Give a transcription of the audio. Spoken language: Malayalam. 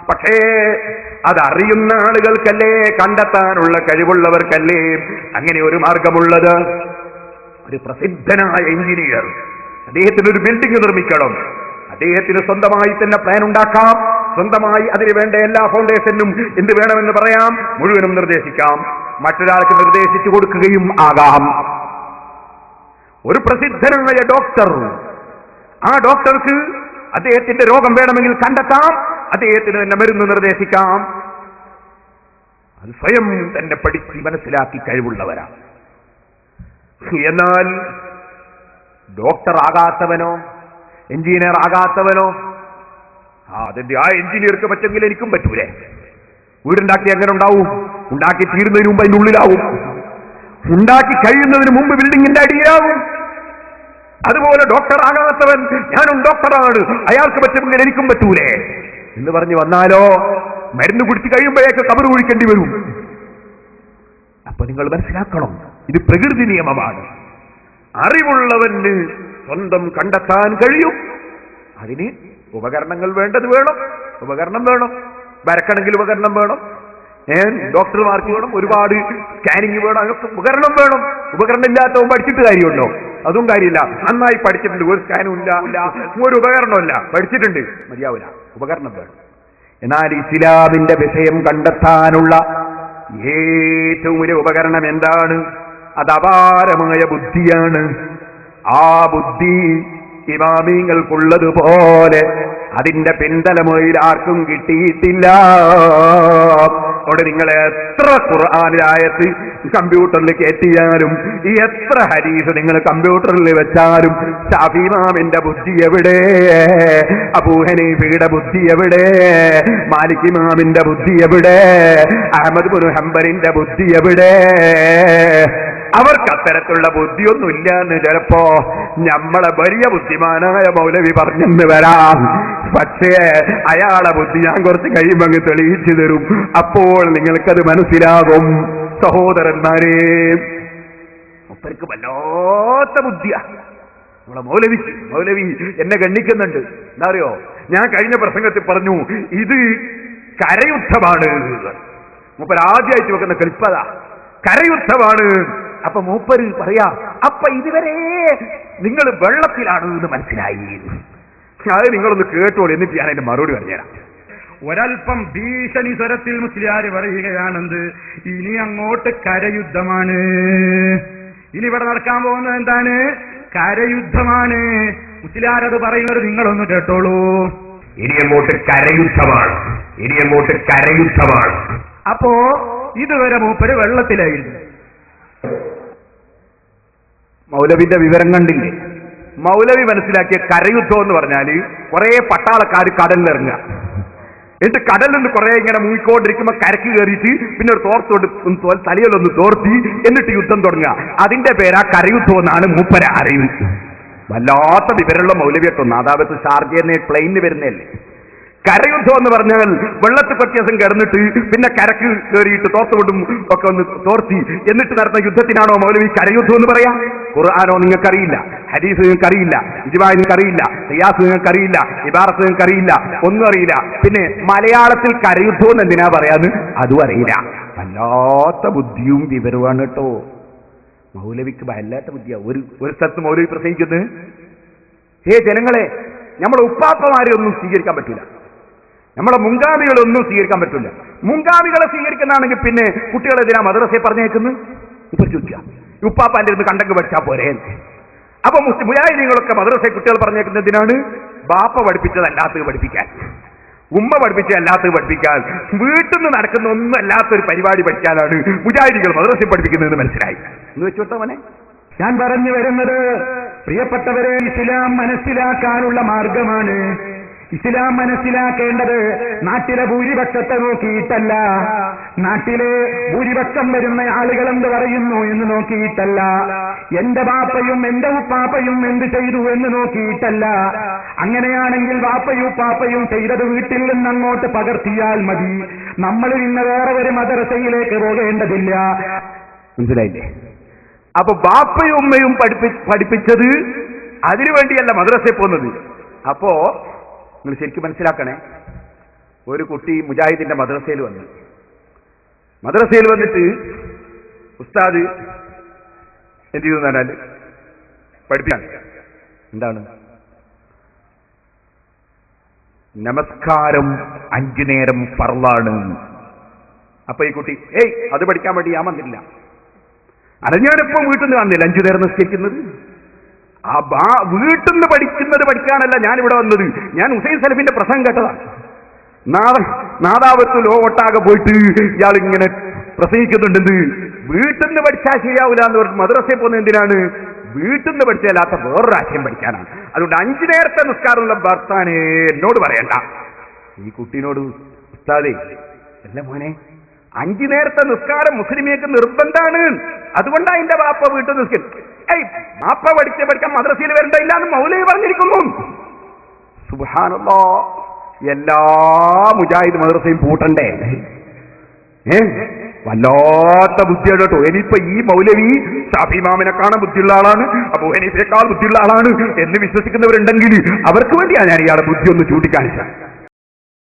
പക്ഷേ അതറിയുന്ന ആളുകൾക്കല്ലേ, കണ്ടെത്താനുള്ള കഴിവുള്ളവർക്കല്ലേ അങ്ങനെ ഒരു മാർഗമുള്ളത്. ഒരു പ്രസിദ്ധനായ എഞ്ചിനീയർ, അദ്ദേഹത്തിന് ഒരു ബിൽഡിംഗ് നിർമ്മിക്കണം. അദ്ദേഹത്തിന് സ്വന്തമായി തന്നെ പ്ലാൻ ഉണ്ടാക്കാം, സ്വന്തമായി അതിന് വേണ്ട എല്ലാ ഫൗണ്ടേഷനും എന്ത് വേണമെന്ന് പറയാം, മുഴുവനും നിർദ്ദേശിക്കാം, മറ്റൊരാൾക്ക് നിർദ്ദേശിച്ചു കൊടുക്കുകയും ആകാം. ഒരു പ്രസിദ്ധനായ ഡോക്ടർ, ആ ഡോക്ടർക്ക് അദ്ദേഹത്തിന്റെ രോഗം വേണമെങ്കിൽ കണ്ടെത്താം, അദ്ദേഹത്തിന് തന്നെ മരുന്ന് നിർദ്ദേശിക്കാം. അത് സ്വയം തന്നെ പഠിച്ച് മനസ്സിലാക്കി കഴിവുള്ളവരാണ്. എന്നാൽ ഡോക്ടർ ആകാത്തവനോ എഞ്ചിനീയർ ആകാത്തവനോ, അതിന്റെ ആ എഞ്ചിനീയർക്ക് പറ്റെങ്കിൽ എനിക്കും പറ്റൂലേ? വീടുണ്ടാക്കി എങ്ങനെ ഉണ്ടാവും? ഉണ്ടാക്കി തീരുന്നതിന് മുമ്പ് അതിൻ്റെ ഉള്ളിലാവും, ഉണ്ടാക്കി കഴിയുന്നതിന് മുമ്പ് ബിൽഡിങ്ങിന്റെ അടിയിലാവും. അതുപോലെ ഡോക്ടർ ആകാത്തവൻ, ഞാനും ഡോക്ടറാണ്, അയാൾക്ക് പറ്റുമെങ്കിൽ എനിക്കും പറ്റൂലേ എന്ന് പറഞ്ഞു വന്നാലോ മരുന്ന് കുടിച്ച് കഴിയുമ്പോഴേക്ക് കബറ് കുഴിക്കേണ്ടി വരും. അപ്പൊ നിങ്ങൾ മനസ്സിലാക്കണം, ഇത് പ്രകൃതി നിയമമാണ്. അറിവുള്ളവന് സ്വന്തം കണ്ടെത്താൻ കഴിയും. അതിന് ഉപകരണങ്ങൾ വേണ്ടത് വേണം, ഉപകരണം വേണം, വരക്കണമെങ്കിൽ ഉപകരണം വേണം, ഡോക്ടർമാർക്ക് വേണം, ഒരുപാട് സ്കാനിങ് വേണം, അതൊക്കെ ഉപകരണം വേണം. ഉപകരണം ഇല്ലാത്തവൻ പഠിച്ചിട്ട് കാര്യമുണ്ടോ? അതും കാര്യമില്ല. നന്നായി പഠിച്ചിട്ടുണ്ട്, ഒരു സ്കാനും ഇല്ല, ഒരു ഉപകരണമില്ല, പഠിച്ചിട്ടുണ്ട്, മതിയാവില്ല, ഉപകരണം വേണം. എന്നാൽ ഇസ്ലാമിന്റെ വിഷയം കണ്ടെത്താനുള്ള ഏറ്റവും വലിയ ഉപകരണം എന്താണ്? അത് അപാരമായ ബുദ്ധിയാണ്. ആ ബുദ്ധി ഇമാമിങ്ങൾക്കുള്ളതുപോലെ അതിന്റെ പിന്തലമൊഴിയിൽ ആർക്കും കിട്ടിയിട്ടില്ല. അവിടെ നിങ്ങൾ എത്ര ഖുർആനിലായത്ത് കമ്പ്യൂട്ടറിൽ കയറ്റിയാലും, എത്ര ഹദീസ് നിങ്ങൾ കമ്പ്യൂട്ടറിൽ വെച്ചാലും, ശാഫി ഇമാമിന്റെ ബുദ്ധി എവിടെ? അബൂ ഹനീഫയുടെ ബുദ്ധി എവിടെ? മാലിക് ഇമാമിന്റെ ബുദ്ധി എവിടെ? അഹ്മദ് ഇബ്നു ഹംബലിന്റെ ബുദ്ധി എവിടെ? അവർക്ക് അത്തരത്തിലുള്ള ബുദ്ധിയൊന്നുമില്ല എന്ന് ചിലപ്പോ നമ്മളെ വലിയ ബുദ്ധിമാനായ മൗലവി പറഞ്ഞെന്ന് വരാം. പക്ഷേ അയാളെ ബുദ്ധി ഞാൻ കുറച്ച് കഴിയുമ്പോൾ അങ്ങ് തെളിയിച്ചു തരും. അപ്പോൾ നിങ്ങൾക്കത് മനസ്സിലാകും. സഹോദരന്മാരെ, മൂപ്പർക്ക് വല്ലാത്ത ബുദ്ധിയാ നമ്മളെ മൗലവി എന്നെ ഗണ്ണിക്കുന്നുണ്ട്. എന്താ അറിയോ, ഞാൻ കഴിഞ്ഞ പ്രസംഗത്തിൽ പറഞ്ഞു ഇത് കരയുദ്ധമാണ്. മൂപ്പർ ആദ്യമായിട്ട് വെക്കുന്ന ക്ലിപ്പതാ, കരയുദ്ധമാണ്. അപ്പൊ മൂപ്പര് പറയാ, അപ്പൊ ഇതുവരെ നിങ്ങൾ വെള്ളത്തിലാണ് എന്ന് മനസ്സിലായി. അത് നിങ്ങളൊന്ന് കേട്ടോളൂ, എന്നിട്ട് ഞാൻ അതിന്റെ മറുപടി പറഞ്ഞുതരാം. ഒരൽപ്പം ഭീഷണി സ്വരത്തിൽ മുസ്ലിയാർ പറയുകയാണെന്ത്, ഇനി അങ്ങോട്ട് കരയുദ്ധമാണ്. ഇനി ഇവിടെ നടക്കാൻ പോകുന്നത് എന്താണ്? കരയുദ്ധമാണ്. മുസ്ലിയാർ അത് പറയുന്നത് നിങ്ങളൊന്ന് കേട്ടോളൂ. ഇനി അങ്ങോട്ട് കരയുദ്ധമാണ്, ഇനി അങ്ങോട്ട് കരയുദ്ധമാണ്. അപ്പോ ഇതുവരെ മൂപ്പര് വെള്ളത്തിലായിരുന്നു. മൗലവിന്റെ വിവരം കണ്ടില്ലേ? മൗലവി മനസ്സിലാക്കിയ കരയുദ്ധം എന്ന് പറഞ്ഞാല് കുറെ പട്ടാളക്കാർ കടലിലിറങ്ങുക, എന്നിട്ട് കടലിൽ നിന്ന് കുറെ ഇങ്ങനെ മൂങ്ങിക്കൊണ്ടിരിക്കുമ്പോ കരക്ക് കയറിയിട്ട് പിന്നെ ഒരു തോർത്തോട്ട് തലയിലൊന്ന് തോർത്തി എന്നിട്ട് യുദ്ധം തുടങ്ങുക. അതിന്റെ പേരാ കരയുദ്ധം എന്നാണ് മൂപ്പര അറിവ്. വല്ലാത്ത വിവരമുള്ള മൗലവിയൊക്കെ നാദാപത്ത് ഷാർജയെന്ന് പ്ലെയിനിന് വരുന്നതല്ലേ. കരയുദ്ധം എന്ന് പറഞ്ഞാൽ വെള്ളത്തിൽ കുറച്ച് ദിവസം കിടന്നിട്ട് പിന്നെ കരക്ക് കയറിയിട്ട് തോർത്തുകൊണ്ടും ഒക്കെ ഒന്ന് തോർത്തി എന്നിട്ട് നടന്ന യുദ്ധത്തിനാണോ മൗലവി കരയുദ്ധം എന്ന് പറയാം? ഖുർആനോ നിങ്ങൾക്കറിയില്ല, ഹദീസ് നിങ്ങൾക്കറിയില്ല, ഇജ്മാ നിങ്ങൾക്കറിയില്ല, ഖിയാസ് നിങ്ങൾക്കറിയില്ല, ഇബാറത്ത് നിങ്ങൾക്കറിയില്ല, ഒന്നും അറിയില്ല. പിന്നെ മലയാളത്തിൽ കരയുദ്ധം എന്ന് എന്തിനാ പറയാന്ന് അതും അറിയില്ല. വല്ലാത്ത ബുദ്ധിയും വിവരവുമാണ് കേട്ടോ മൗലവിക്ക്. വല്ലാത്ത ബുദ്ധിയാ. ഒരു സ്ഥലത്ത് മൗലവി പ്രസംഗിക്കുന്നത്, ജനങ്ങളെ, നമ്മളെ ഉപ്പാപ്പമാരെ ഒന്നും സ്വീകരിക്കാൻ പറ്റില്ല, നമ്മളെ മുൻഗാമികളൊന്നും സ്വീകരിക്കാൻ പറ്റില്ല. മുൻഗാമികളെ സ്വീകരിക്കുന്നതാണെങ്കിൽ പിന്നെ കുട്ടികളെതിനാ മദ്രസയെ പറഞ്ഞേക്കുന്നു? ഇപ്പൊ ചോദിക്കുക, ഉപ്പാപ്പാന്റെ ഇരുന്ന് കണ്ടങ്ങ് പഠിച്ചാൽ പോരെ? അപ്പൊ മുജാഹിദീങ്ങളൊക്കെ മദ്രസയെ കുട്ടികൾ പറഞ്ഞേക്കുന്നതിനാണ് ബാപ്പ പഠിപ്പിച്ചതല്ലാത്തത് പഠിപ്പിക്കാൻ, ഉമ്മ പഠിപ്പിച്ചതല്ലാത്തത് പഠിപ്പിക്കാൻ, വീട്ടിൽ നിന്ന് നടക്കുന്ന ഒന്നും അല്ലാത്തൊരു പരിപാടി പഠിക്കാനാണ് മുജാഹിദീകൾ മദ്രസയെ പഠിപ്പിക്കുന്നതെന്ന് മനസ്സിലായി എന്ന് വെച്ചോട്ടോ മോനെ. ഞാൻ പറഞ്ഞു വരുന്നത്, പ്രിയപ്പെട്ടവരെ, ഇസ്ലാം മനസ്സിലാക്കാനുള്ള മാർഗമാണ്. ഇസ്ലാം മനസ്സിലാക്കേണ്ടത് നാട്ടിലെ ഭൂരിപക്ഷത്തെ നോക്കിയിട്ടല്ല, നാട്ടിലെ ഭൂരിപക്ഷം വരുന്ന ആളുകൾ എന്ത് പറയുന്നു എന്ന് നോക്കിയിട്ടല്ല, എന്റെ ബാപ്പയും എന്റെ ഉപ്പാപ്പയും എന്ത് ചെയ്തു എന്ന് നോക്കിയിട്ടല്ല. അങ്ങനെയാണെങ്കിൽ ബാപ്പയും ഉപ്പാപ്പയും ചെയ്തത് വീട്ടിൽ നിന്ന് അങ്ങോട്ട് പകർത്തിയാൽ മതി. നമ്മൾ ഇന്ന് വേറെ ഒരു മദ്രസയിലേക്ക് പോകേണ്ടതില്ല. മനസ്സിലായില്ലേ? അപ്പൊ ബാപ്പയും ഉമ്മയും പഠിപ്പിച്ചത് അതിനുവേണ്ടിയല്ല മദ്രസയിൽ പോകുന്നത്. അപ്പോ നിങ്ങൾ ശരിക്കും മനസ്സിലാക്കണേ, ഒരു കുട്ടി മുജാഹിദിന്റെ മദ്രസയിൽ വന്നു. മദ്രസയിൽ വന്നിട്ട് ഉസ്താദ് എന്ത് ചെയ്തു പറഞ്ഞാൽ പഠിപ്പിക്കാൻ എന്താണ് നമസ്കാരം 5 നേരം ഫർളാണ്. അപ്പൊ ഈ കുട്ടി അത് പഠിക്കാൻ വേണ്ടി ഞാൻ വന്നില്ല. ഞാനിപ്പം വീട്ടിൽ നിന്ന് വന്നില്ല 5 നേരം നിസ്കരിക്കുന്നത്. വീട്ടിൽ നിന്ന് പഠിക്കാനല്ല ഞാനിവിടെ വന്നത്. ഞാൻ ഹുസൈൻ സലഫിന്റെ പ്രസംഗം കേട്ടതാണ്. നാദാവത്ത് ലോകട്ടാകെ പോയിട്ട് ഇയാൾ ഇങ്ങനെ പ്രസംഗിക്കുന്നുണ്ടെന്ന്. വീട്ടിൽ നിന്ന് പഠിച്ചാൽ ശരിയാവില്ല എന്ന് പറഞ്ഞ് മദ്രസയിൽ പോകുന്നത് എന്തിനാണ്? വീട്ടിൽ നിന്ന് പഠിച്ചാലാത്ത വേറൊരു ആശയം പഠിക്കാനാണ്. അതുകൊണ്ട് 5 നേരത്തെ നിസ്കാരമുള്ള ഭർത്താനെ എന്നോട് പറയണ്ട. ഈ കുട്ടീനോട് ഉസ്താദേ അല്ല മോനെ 5 നേരത്തെ നിസ്കാരം മുസ്ലിമേക്ക് നിർബന്ധമാണ്. അതുകൊണ്ടാണ് അതിന്റെ ബാപ്പ വീട്ടിൽ നിസ്കരിക്കും. ബാപ്പ പഠിക്കാൻ മദ്രസയിൽ വരണ്ടില്ല എന്ന് മൗലവി പറഞ്ഞിരിക്കുന്നു. സുബ്ഹാനല്ലാഹ്, എല്ലാ മുജാഹിദ് മദ്രസയും പൂട്ടണ്ടേ? വല്ലാത്ത ബുദ്ധിയാണ് കേട്ടോ. ഇനിയിപ്പോ ഈ മൗലവി ഷാഫി ഇമാമിനെ കാണാൻ ബുദ്ധിയുള്ള ആളാണ്, അബൂ ഹനീഫയേക്കാൾ ബുദ്ധിയുള്ള ആളാണ് എന്ന് വിശ്വസിക്കുന്നവരുണ്ടെങ്കിൽ അവർക്ക് വേണ്ടിയാണ് ഞാൻ ഇയാളെ ബുദ്ധി ഒന്ന് ചൂണ്ടിക്കാണിച്ചത്.